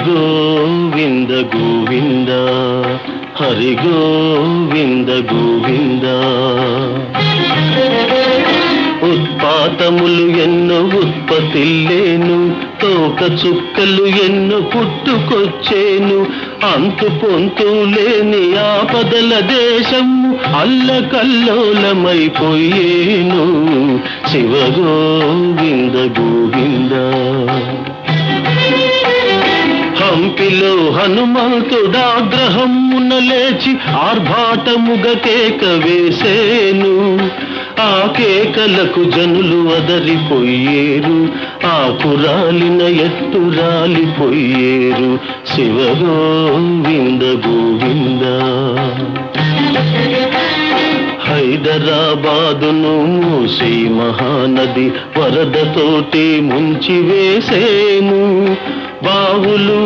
గోవింద గోవింద హరి గోవింద గోవింద. ఉత్పాతములు ఎన్నో ఉత్పత్తిల్లేను, తోక చుక్కలు ఎన్నో పుట్టుకొచ్చేను, అంతు పొంతు లేని ఆపదల దేశము అల్లకల్లోలమైపోయేను. శివ గోవింద గోవింద. హంపిలో హనుమంతుడాగ్రహమున లేచి ఆర్భాటముగ కేక వేసేను, ఆ కేకలకు జనులు అదరిపోయేరు, ఆకురాలిన ఎత్తు రాలిపోయేరు. శివ గోవింద గోవింద. హైదరాబాదును మూసీ మహానది వరదతోటి ముంచి వేసేను, బావులు